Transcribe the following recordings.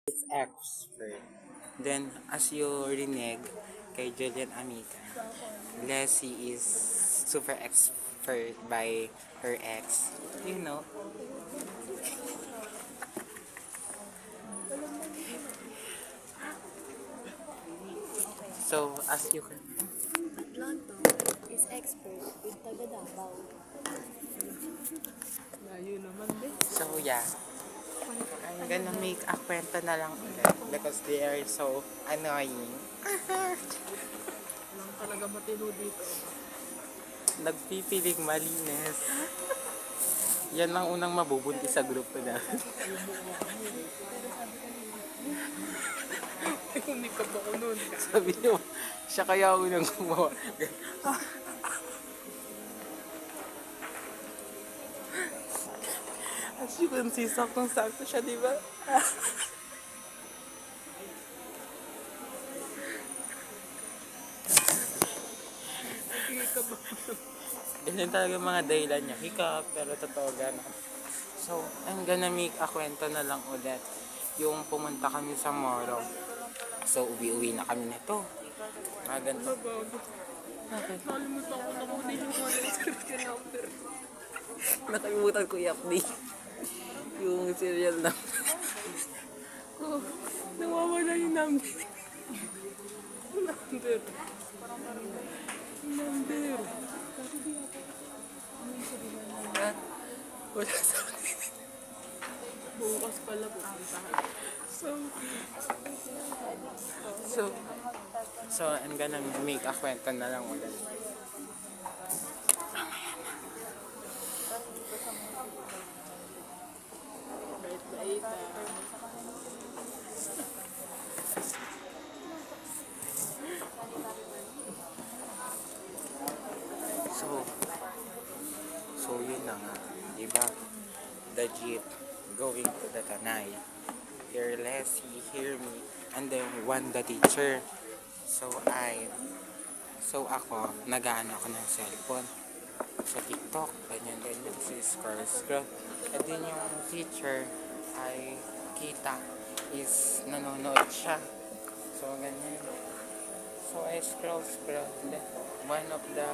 It's expert. Then, as you rinig kay Julian Amica, Leslie is super expert by her ex. You know, so as you can, Atlanta is expert with taga Davao. Layo naman din. so yeah, I'm gonna make a kwento na lang ulit because they are so annoying. Lang talaga matino dito. Nagpipiling malinis. Yan ang unang mabubunti sa grupo na. Hindi ka ba ko nun? Sabi niyo, siya kaya unang gumawa. As you can see, saktong-sakto siya, di ba? Hindi ka ba? Ganyan talaga mga dahilan niya. Hiccup, pero totoo gano'n. So, I'm gonna make a kwento na lang ulit. Yung pumunta kami sa Moro. So, uwi-uwi na kami nito. Ganito. Bago. Okay. Nakalimutan ko na kunin yung monitor number. Nakalimutan ko i-update yung serial na. Oh, nawawala yung number. Number. Number. Wala sa akin. Bukas pala pupuntahan. So, I'm gonna make a kwento na lang ulit. Bait-bait So, yun na nga. Diba? The jeep going to the Tanay. Hear Leslie, hear me, and then one the teacher. So ako, nag-ano ako ng cellphone sa TikTok, ganyan, scroll. And then yung teacher ay kita is nanonood siya. So, ganyan. So, I scroll. Then, one of the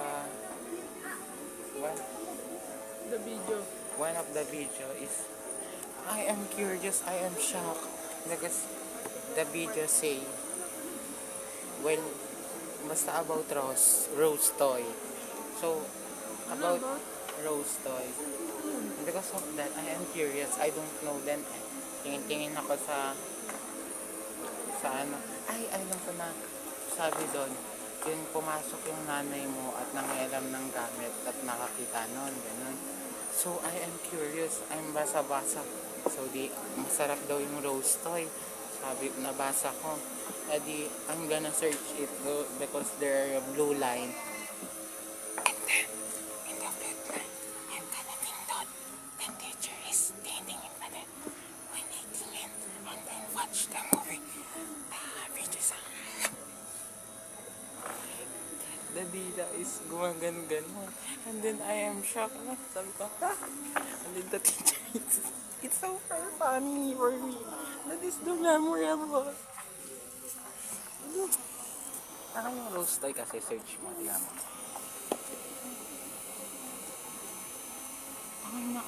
video. one of the video is I am curious, I am shocked because the video say when basta about Rose toy. So about Rose toy. Because of that, I am curious. I don't know then. Tingin-tingin ako sa ano. Ay, alam ko na. Sabi doon, yung pumasok yung nanay mo at nangialam ng gamit at nakakita nun, ganun. So, I am curious. I'm basa-basa. So, masarap daw yung Rose toy. Sabi, nabasa ko. Edi, I'm gonna search it because there are blue line. And then, in the blue line, I'm gonna pindot. Then teacher is standing in front of when I tingin and then watch the movie. Video sa the dida is gumagan-ganon. And then I am shocked. Sabi ko, and then the teacher is, it's so funny for me. That is the memorable. Ano? Yung Rose toy kasi search mo, tingnan mo. Na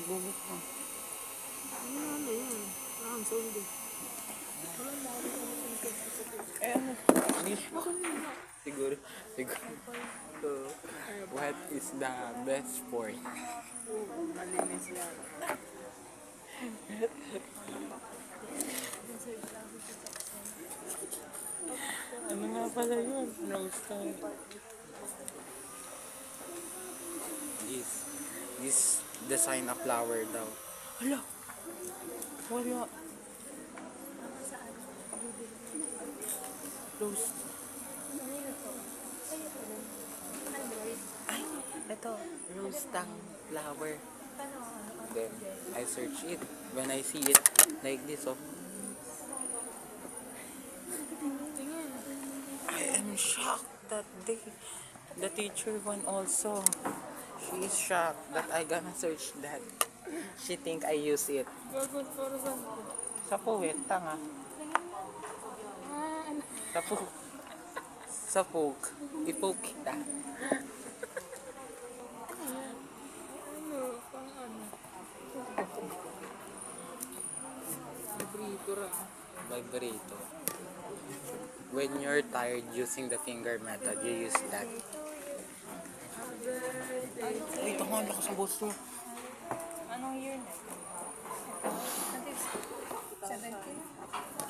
bubuk mo. Ano yun? Ang soldo. Siguro. So, what is the best sport? Malinis yan. Ano nga pala yun? Rose toy. This design a flower daw. Hala! Wala. Rose. Ay, ito. Rose tang flower. Then, I search it. When I see it, like this, oh. I am shocked that the teacher one also. She is shocked that I gonna search that. She think I use it. Gagawin para saan ko? Sa puwet, tanga. Sa poke. Sa poke. I-poke kita. Ano? Pang ano? Vibrator ah. Vibrator. When you're tired using the finger method, you use that. Ay, ito nga, ang lakas ang boss niya. Anong year na? 17?